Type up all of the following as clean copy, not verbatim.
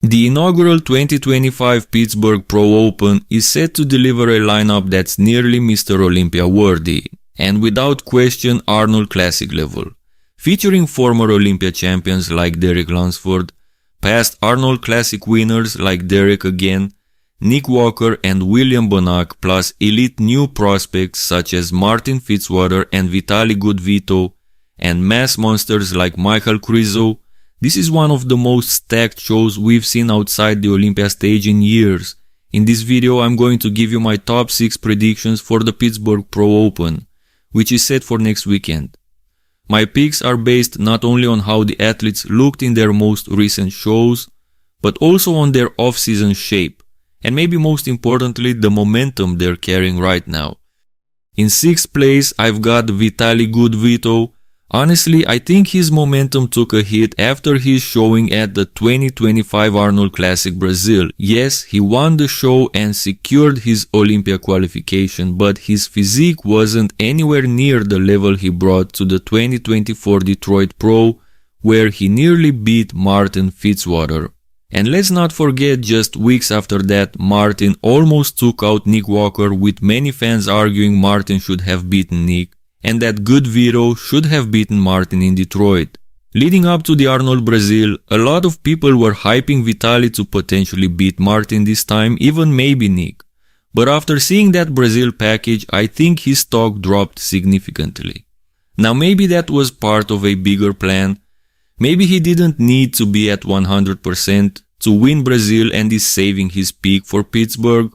The inaugural 2025 Pittsburgh Pro Open is set to deliver a lineup that's nearly Mr. Olympia worthy, and without question Arnold Classic level, featuring former Olympia champions like Derek Lansford, past Arnold Classic winners like Derek again, Nick Walker and William Bonak, plus elite new prospects such as Martin Fitzwater and Vitali Goodvito, and mass monsters like Michal Krizo. This is one of the most stacked shows we've seen outside the Olympia stage in years. In this video I'm going to give you my top 6 predictions for the Pittsburgh Pro Open, which is set for next weekend. My picks are based not only on how the athletes looked in their most recent shows, but also on their off-season shape, and maybe most importantly the momentum they're carrying right now. In 6th place I've got Vitali Goodvito. Honestly, I think his momentum took a hit after his showing at the 2025 Arnold Classic Brazil. Yes, he won the show and secured his Olympia qualification, but his physique wasn't anywhere near the level he brought to the 2024 Detroit Pro, where he nearly beat Martin Fitzwater. And let's not forget, just weeks after that, Martin almost took out Nick Walker, with many fans arguing Martin should have beaten Nick, and that Goodvito should have beaten Martin in Detroit. Leading up to the Arnold Brazil, a lot of people were hyping Vitali to potentially beat Martin this time, even maybe Nick. But after seeing that Brazil package, I think his stock dropped significantly. Now maybe that was part of a bigger plan. Maybe he didn't need to be at 100% to win Brazil and is saving his peak for Pittsburgh.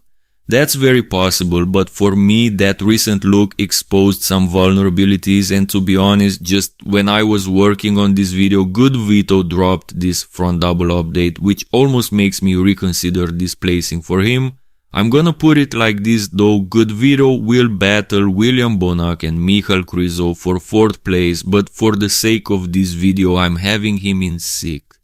That's very possible, but for me that recent look exposed some vulnerabilities, and to be honest, just when I was working on this video, Goodvito dropped this front double update, which almost makes me reconsider this placing for him. I'm gonna put it like this though, Goodvito will battle William Bonak and Michal Krizo for 4th place, but for the sake of this video I'm having him in 6th.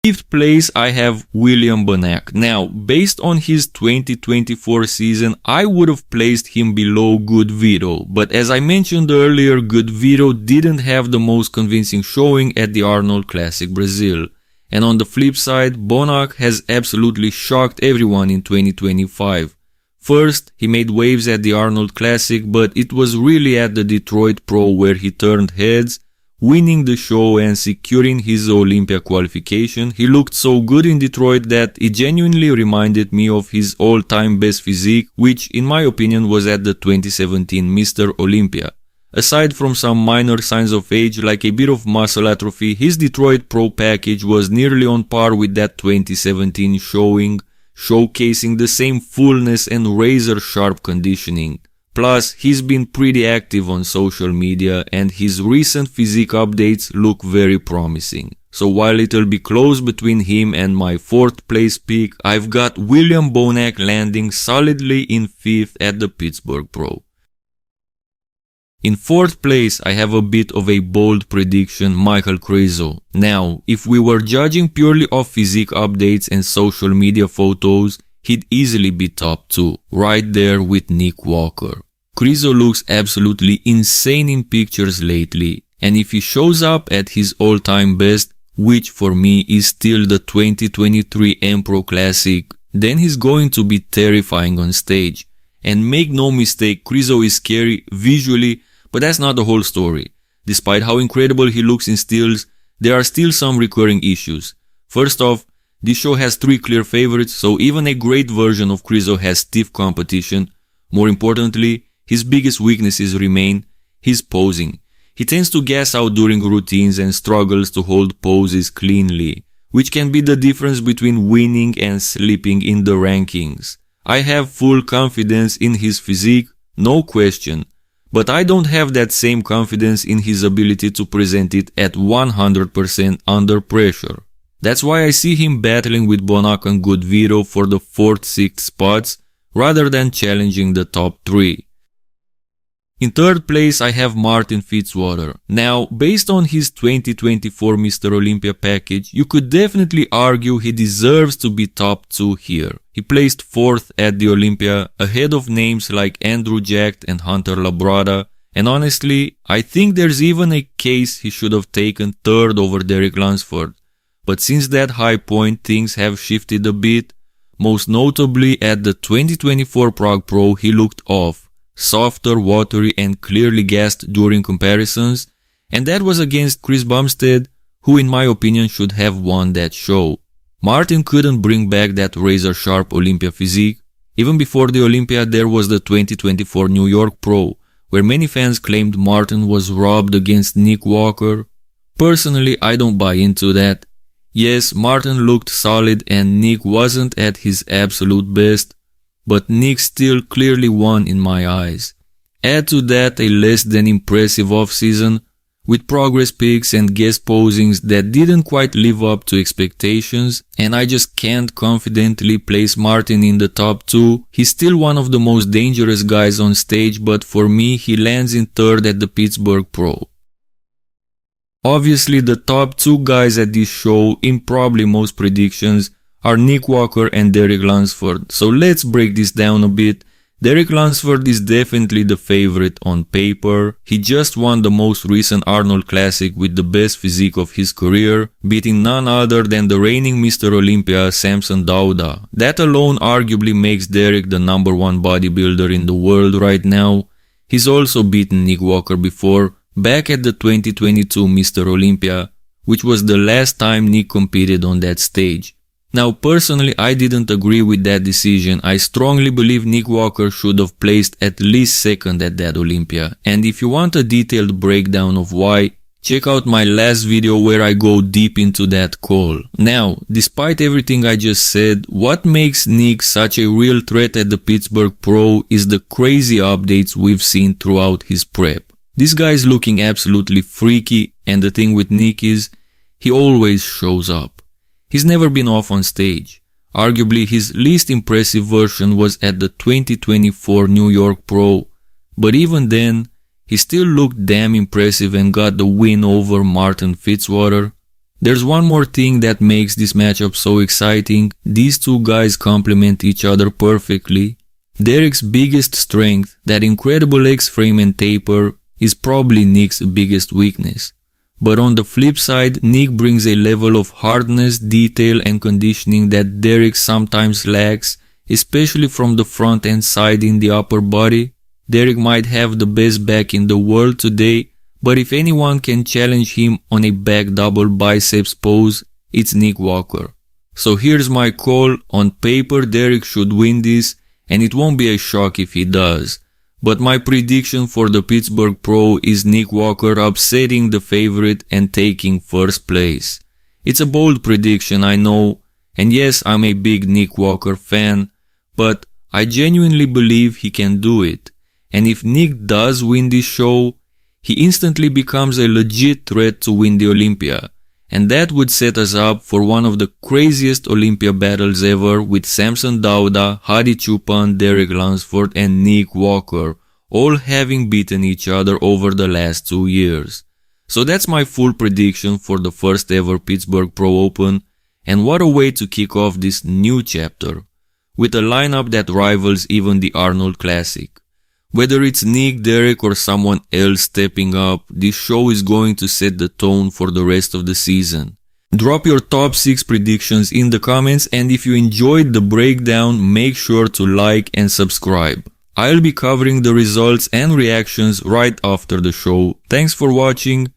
5th place I have William Bonak. Now, based on his 2024 season, I would have placed him below Goodvito, but as I mentioned earlier, Goodvito didn't have the most convincing showing at the Arnold Classic Brazil. And on the flip side, Bonak has absolutely shocked everyone in 2025. First, he made waves at the Arnold Classic, but it was really at the Detroit Pro where he turned heads, winning the show and securing his Olympia qualification. He looked so good in Detroit that it genuinely reminded me of his all-time best physique, which in my opinion was at the 2017 Mr. Olympia. Aside from some minor signs of age like a bit of muscle atrophy, his Detroit Pro package was nearly on par with that 2017 showing, showcasing the same fullness and razor-sharp conditioning. Plus, he's been pretty active on social media and his recent physique updates look very promising. So while it'll be close between him and my 4th place pick, I've got William Bonak landing solidly in 5th at the Pittsburgh Pro. In 4th place, I have a bit of a bold prediction, Michal Krizo. Now, if we were judging purely off physique updates and social media photos, he'd easily be top 2, right there with Nick Walker. Krizo looks absolutely insane in pictures lately, and if he shows up at his all-time best, which for me is still the 2023 M-Pro Classic, then he's going to be terrifying on stage. And make no mistake, Krizo is scary visually, but that's not the whole story. Despite how incredible he looks in stills, there are still some recurring issues. First off, this show has 3 clear favorites, so even a great version of Krizo has stiff competition. More importantly, his biggest weaknesses remain his posing. He tends to gas out during routines and struggles to hold poses cleanly, which can be the difference between winning and slipping in the rankings. I have full confidence in his physique, no question, but I don't have that same confidence in his ability to present it at 100% under pressure. That's why I see him battling with Bonak and Goodvito for the 4th, 6th spots rather than challenging the top 3. In 3rd place I have Martin Fitzwater. Now, based on his 2024 Mr. Olympia package, you could definitely argue he deserves to be top 2 here. He placed 4th at the Olympia, ahead of names like Andrew Jack and Hunter Labrada, and honestly, I think there's even a case he should have taken 3rd over Derek Lansford. but since that high point things have shifted a bit. Most notably at the 2024 Prague Pro he looked off, softer, watery and clearly gassed during comparisons, and that was against Chris Bumstead, who in my opinion should have won that show. Martin couldn't bring back that razor-sharp Olympia physique. Even before the Olympia there was the 2024 New York Pro, where many fans claimed Martin was robbed against Nick Walker. Personally, I don't buy into that. Yes, Martin looked solid and Nick wasn't at his absolute best, but Nick still clearly won in my eyes. Add to that a less than impressive off-season, with progress pics and guest posings that didn't quite live up to expectations, and I just can't confidently place Martin in the top 2. He's still one of the most dangerous guys on stage, but for me he lands in third at the Pittsburgh Pro. Obviously the top 2 guys at this show, in probably most predictions, are Nick Walker and Derek Lansford, so let's break this down a bit. Derek Lansford is definitely the favorite on paper. He just won the most recent Arnold Classic with the best physique of his career, beating none other than the reigning Mr. Olympia Samson Dauda. That alone arguably makes Derek the #1 bodybuilder in the world right now. He's also beaten Nick Walker before, back at the 2022 Mr. Olympia, which was the last time Nick competed on that stage. Now personally I didn't agree with that decision. I strongly believe Nick Walker should have placed at least second at that Olympia, and if you want a detailed breakdown of why, check out my last video where I go deep into that call. Now, despite everything I just said, what makes Nick such a real threat at the Pittsburgh Pro is the crazy updates we've seen throughout his prep. This guy is looking absolutely freaky, and the thing with Nick is, he always shows up. He's never been off on stage. Arguably his least impressive version was at the 2024 New York Pro, but even then, he still looked damn impressive and got the win over Martin Fitzwater. There's one more thing that makes this matchup so exciting. These two guys complement each other perfectly. Derek's biggest strength, that incredible X-frame and taper, is probably Nick's biggest weakness. But on the flip side, Nick brings a level of hardness, detail and conditioning that Derek sometimes lacks, especially from the front and side in the upper body. Derek might have the best back in the world today, but if anyone can challenge him on a back double biceps pose, it's Nick Walker. So here's my call. On paper Derek should win this, and it won't be a shock if he does. But my prediction for the Pittsburgh Pro is Nick Walker upsetting the favorite and taking first place. It's a bold prediction, I know, and yes, I'm a big Nick Walker fan, but I genuinely believe he can do it. And if Nick does win this show, he instantly becomes a legit threat to win the Olympia. And that would set us up for one of the craziest Olympia battles ever, with Samson Dauda, Hadi Choopan, Derek Lunsford and Nick Walker all having beaten each other over the last 2 years. So that's my full prediction for the first ever Pittsburgh Pro Open, and what a way to kick off this new chapter, with a lineup that rivals even the Arnold Classic. Whether it's Nick, Derek or someone else stepping up, this show is going to set the tone for the rest of the season. Drop your top 6 predictions in the comments, and if you enjoyed the breakdown, make sure to like and subscribe. I'll be covering the results and reactions right after the show. Thanks for watching.